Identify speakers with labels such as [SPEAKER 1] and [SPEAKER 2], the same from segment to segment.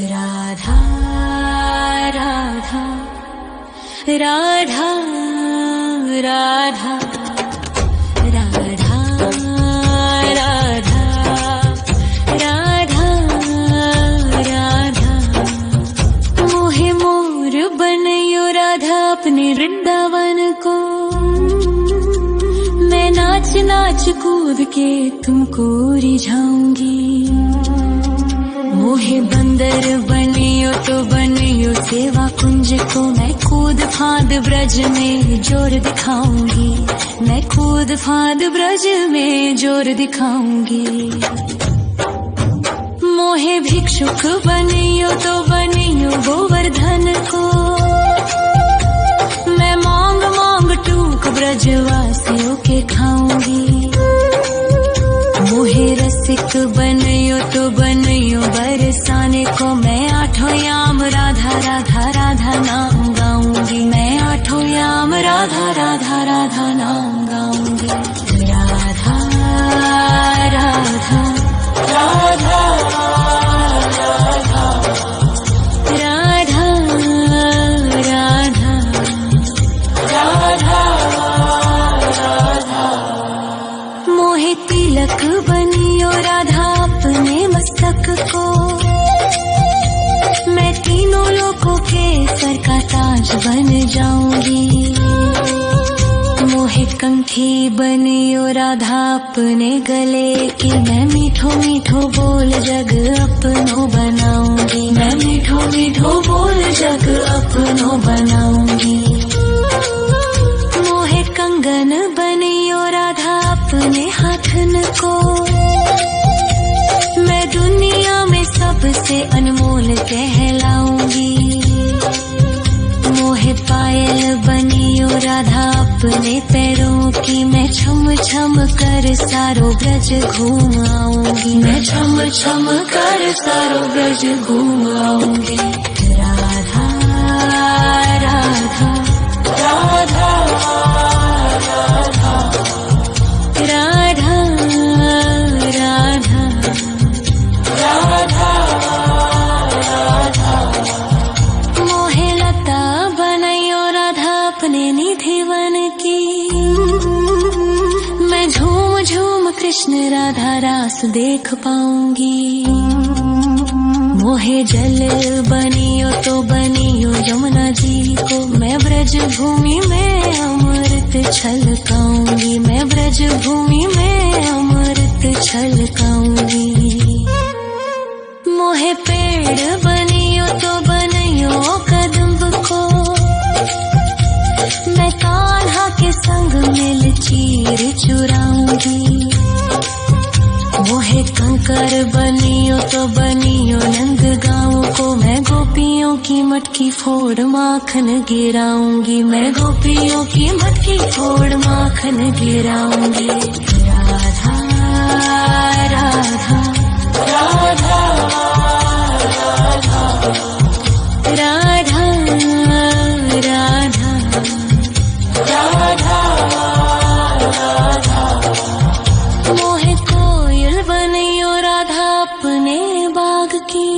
[SPEAKER 1] राधा राधा राधा राधा राधा राधा राधा राधा मोहे मोर बनयो राधा अपने वृंदावन को। मैं नाच नाच कूद के तुमको रिझाऊंगी। मोहे बंदर बनियो तो बनियो सेवा कुंज को। मैं कूद फांद ब्रज में जोर दिखाऊंगी। मैं कूद फांद ब्रज में जोर दिखाऊंगी। मोहे भिक्षुक बनियो तो बनियो गोवर्धन को। मैं मांग मांग टूक ब्रजवासियों के खाऊंगी। मोहे रसिक बनियो तो बनियो बरसाने को। मैं आठों याम राधा राधा राधा नाम गाऊंगी। मैं आठों याम राधा राधा राधा नाम गाऊंगी। राधा राधा राधा राधा राधा राधा राधा मोहे तिलक बनियो राधा अपने मस्तक को। मैं तीनों लोगों के सर का ताज बन जाऊंगी। मोहे कंठी बनियो राधा अपने गले की। मैं मीठो मीठो बोल जग अपनो बनाऊंगी। मैं मीठो मीठो बोल जग अपनो बनाऊंगी। मोहे कंगन बनियो राधा अपने हाथन को। मैं दुनिया में सबसे अनमोल कहलाऊंगी। मोहे पायल बनियो राधा अपने पैरों की। मैं छम छम कर सारो ब्रज घूम आऊंगी। मैं छम छम कर सारो ब्रज घूम आऊंगी। राधा राधा राधा राधा राधा राधा राधा राधा मोहे लता बनयो राधा अपने निधिवन की। मैं झूम झूम कृष्ण राधा रास देख पाऊंगी। मोहे जल बनियो तो बनियो यमुना जी को। मैं ब्रज भूमि में अमृत छलकाऊंगी। मैं ब्रज भूमि में अमृत छलकाऊंगी। मोहे पेड़ बनियो तो बनियो कदम्ब को। मैं कान्हा के संग मिल चीर चुराऊंगी। मोहे कंकर बनियो तो बनियो नंद गाँव को। मैं गोपियों की मटकी फोड़ माखन गिराऊंगी। मैं गोपियों की मटकी फोड़ माखन गिराऊंगी। राधा राधा राधा राधा राधा राधा राधा मोहे कोयल बनियो राधा अपने बाग की।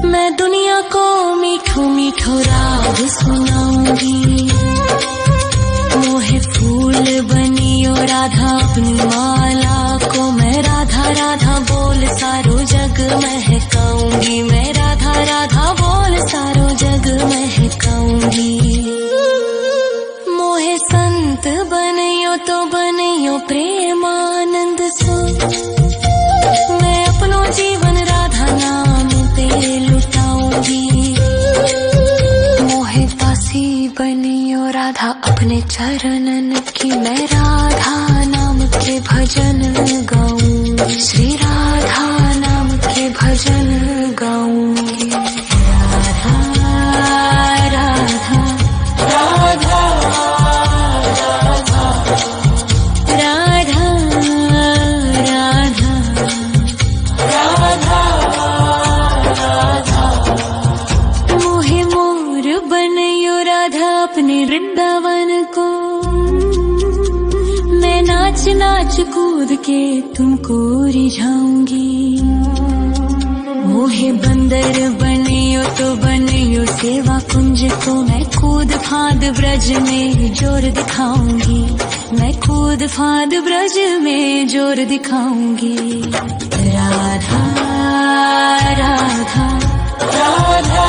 [SPEAKER 1] मैं दुनिया को मीठो मीठो राग सुनाऊंगी। मोहे फूल बनियो राधा अपनी माला को। मैं राधा राधा बोल सारो जग महकाऊंगी। मैं राधा राधा बोल सारो जग महकाऊंगी। मोहे संत बनियो तो बनियो प्रेमानंद सो। मैं अपनो जीवन राधा नाम पे लुटाऊंगी। मोहे दासी बनियो राधा अपने चरणन की। मैं राधा नाम के भजन गाऊंगी। श्री राधा नाम के भजन गाऊंगी। राधा राधा राधा राधा राधा राधा राधा मोहे मोर बनयो राधा अपने वृंदावन को। मैं नाच नाच कूद के तुमको रिझाऊंगी। मोहे मोहे बंदर बनियो तो बनियो सेवा कुंज को मैं कूद फांद ब्रज में जोर दिखाऊंगी, मैं कूद फांद ब्रज में जोर दिखाऊंगी। राधा राधा राधा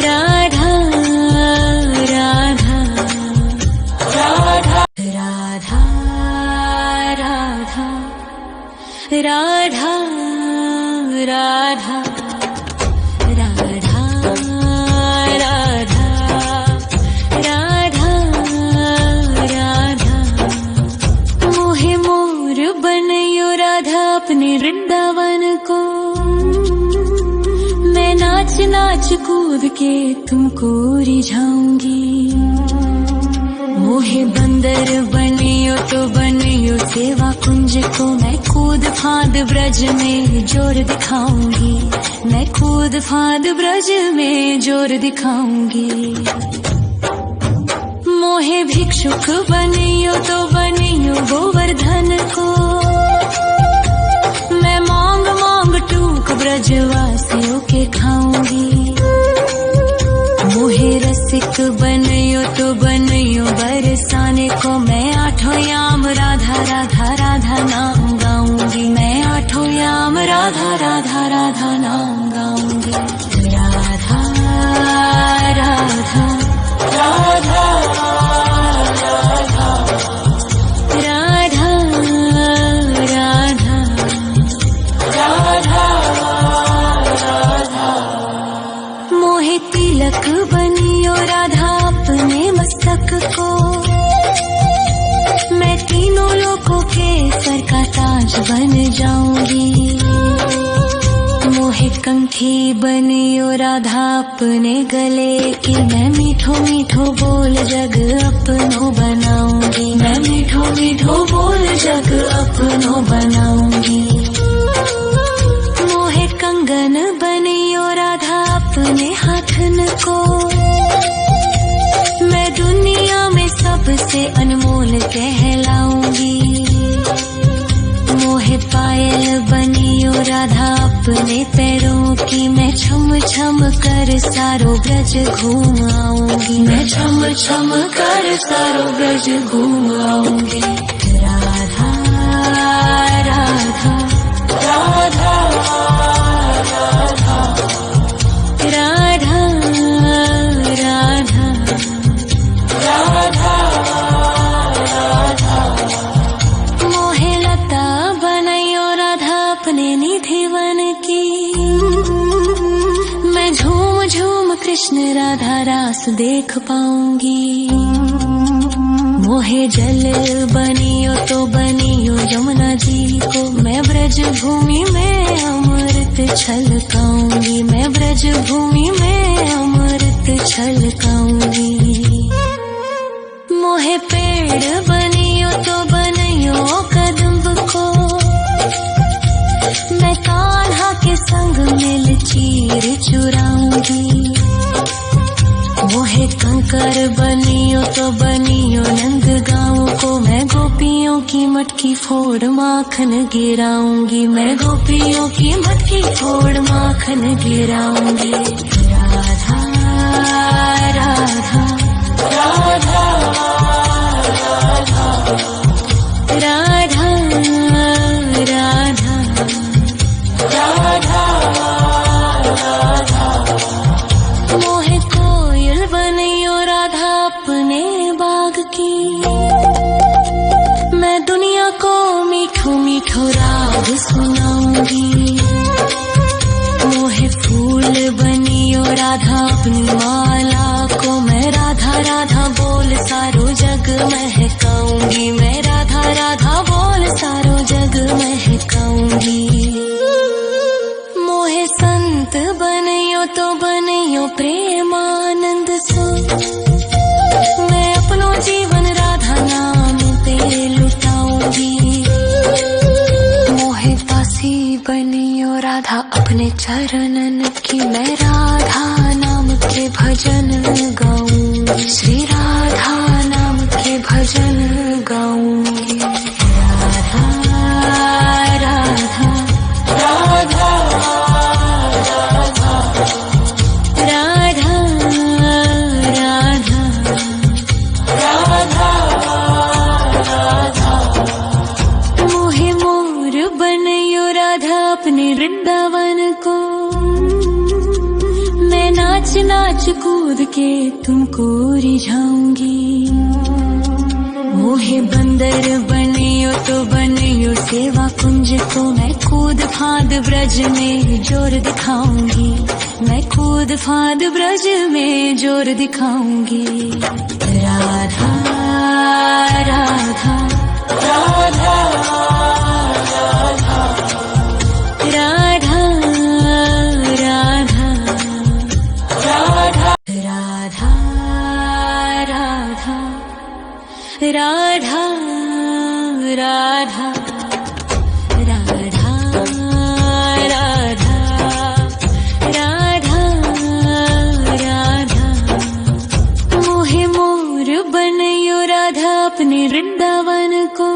[SPEAKER 1] राधा राधा राधा राधा राधा राधा राधा राधा राधा राधा राधा मोहे मोर बनयो राधा अपने वृंदावन को, मैं नाच नाच कूद के तुमको रिझाऊंगी। मोहे बंदर बनियो तो बनियो सेवा कुंज को मैं कूद फांद ब्रज में जोर दिखाऊंगी, मैं कूद फांद ब्रज में जोर दिखाऊंगी। मोहे भिक्षुक बनियो तो बनियो गोवर्धन को, मैं मांग मांग टूक ब्रजवासियों के खाऊंगी। मोहे रसिक बनियो तो बनियो बरसाने को, मैं आठों याम राधा राधा राधा नाम गाऊंगी, मैं आठों याम राधा राधा राधा नाम गाऊंगी। राधा राधा राधा राधा राधा राधा राधा मोहे तिलक बनियो राधा अपने मस्तक को, मैं तीनों लोगों के सर का ताज बन जाऊंगी। मोहे कंठी बनियो राधा अपने गले की, मैं मीठो मीठो बोल जग अपनो बनाऊंगी, मैं मीठो मीठो बोल जग अपनो बनाऊंगी। मोहे कंगन बनियो राधा अपने हाथन को, मैं दुनिया में सबसे अनमोल कहलाऊंगी। मोहे पायल बनियो राधा अपने पैरों की, मैं छम छम कर सारो ब्रज घूम आऊंगी, मैं छम छम कर सारो ब्रज घूम आऊंगी। राधा राधा राधा राधा राधा राधा राधा मोहे लता बनयो राधा अपने निधि वन की, मैं झूम झूम कृष्ण राधा रास देख पाऊंगी। मोहे जल बनियो तो बनियो यमुना जी को, मैं ब्रज भूमि में अमृत छलकाऊंगी, मैं ब्रज भूमि में अमृत छलकाऊंगी। मोहे पेड़ बनियो तो बनियो कदम्ब को, मैं कान्हा के संग मिल चीर चुराऊंगी। मोहे कंकर बनियो तो बनियो नंद गाँव को, मैं गोपियों की मटकी फोड़ माखन गिराऊंगी, मैं गोपियों की मटकी फोड़ माखन गिराऊंगी। राधा राधा राधा राधा राधा राधा राधा मोहे कोयल बनियो राधा अपने बाग की, मैं दुनिया को मीठो मीठो राग सुनाऊंगी। मोहे फूल बनियो राधा अपनी माला को, मैं राधा राधा बोल सारो जग महकाऊंगी, मैं राधा राधा बोल सारो जग महकाऊंगी। मोहे संत बनियो तो बनियो प्रेमानंद सो, मैं अपनो जीवन राधा नाम पे लुटाऊंगी। मोहे दासी बनियो राधा अपने चरणन की, मैं राधा नाम के भजन गाऊंगी, श्री राधा नाम के भजन गाऊंगी। राधा राधा राधा अपने वृंदावन को। मैं नाच नाच कूद के तुमको रिझाऊंगी। मोहे बंदर बनियो तो बनियो सेवा कुंज को। मैं कूद फांद ब्रज में जोर दिखाऊंगी। मैं कूद फांद ब्रज में जोर दिखाऊंगी। राधा राधा राधा राधा राधा राधा राधा राधा राधा राधा राधा राधा राधा मोहे मोर बनयो राधा अपने वृंदावन को।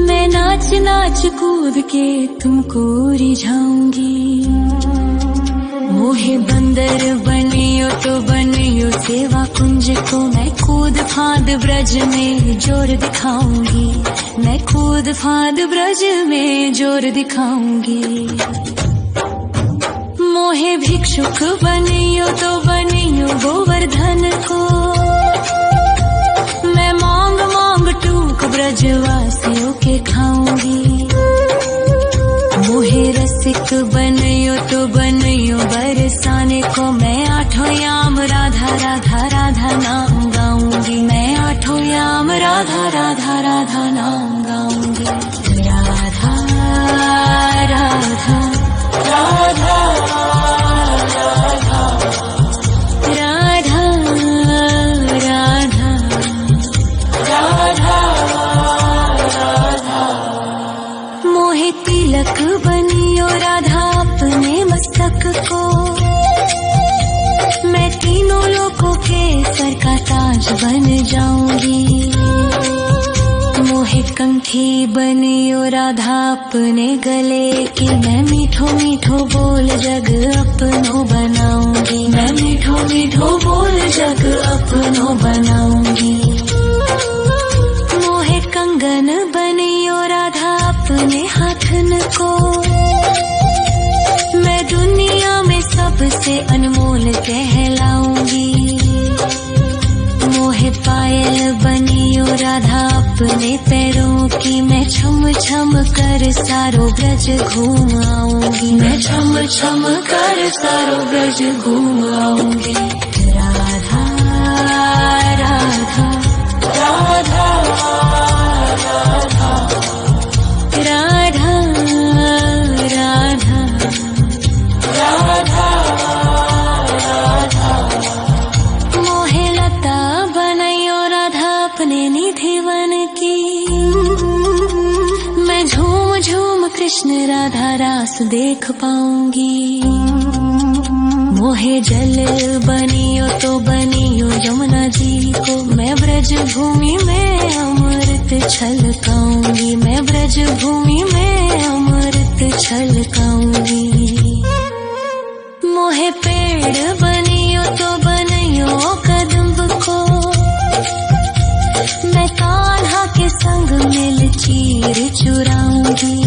[SPEAKER 1] मैं नाच नाच कूद के तुमको रिझाऊंगी। मोहे बंदर बनियो तो बनियो सेवा कुंज को। मैं कूद फांद ब्रज में जोर दिखाऊंगी। मैं कूद फांद ब्रज में जोर दिखाऊंगी। मोहे भिक्षुक बनियो तो बनियो गोवर्धन को। मैं मांग मांग टूक ब्रजवासियों के खाऊंगी। मोहे रसिक बनियो तो बनियो बरसाने को। मैं आठों याम राधा राधा राधा नाम गाऊंगी। मैं आठों याम राधा राधा राधा नाम गाऊंगी। राधा राधा राधा राधा राधा राधा राधा मोहे तिलक बनियो राधा अपने मस्तक को। मैं तीनों लोगों के सर का ताज बन जाऊंगी। मोहे कंठी बनियो राधा अपने गले की। मैं मीठो मीठो बोल जग अपनो बनाऊंगी। मैं मीठो मीठो बोल जग अपनो बनाऊंगी। मोहे कंगन बनियो राधा अपने हाथन को। मैं दुनिया में सबसे अनमोल कहलाऊंगी। मोहे पायल बनियो राधा अपने पैरों की। मैं छम छम कर सारो ब्रज घूम आऊंगी। मैं छम छम कर सारो ब्रज घूम आऊंगी। राधा राधा राधा राधा राधा राधा राधा मोहे लता बनयो राधा अपने निधिवन की। मैं झूम झूम कृष्ण राधा रास देख पाऊंगी। मोहे जल बनियो तो बनियो यमुना जी को। मैं ब्रज भूमि में अमृत छलकाऊंगी। मैं ब्रज भूमि में अमृत छलकाऊंगी। मोहे पेड़ बनियो तो बनियो कदम्ब को। मैं कान्हा के संग मिल चीर चुराऊंगी।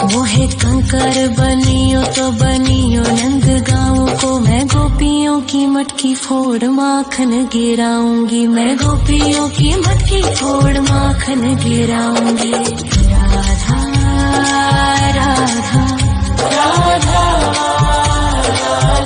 [SPEAKER 1] मोहे कंकर बनियो तो बनियो नंद गाँव को। मैं गोपियों की मटकी फोड़ माखन गिराऊंगी। मैं गोपियों की मटकी फोड़ माखन गिराऊंगी।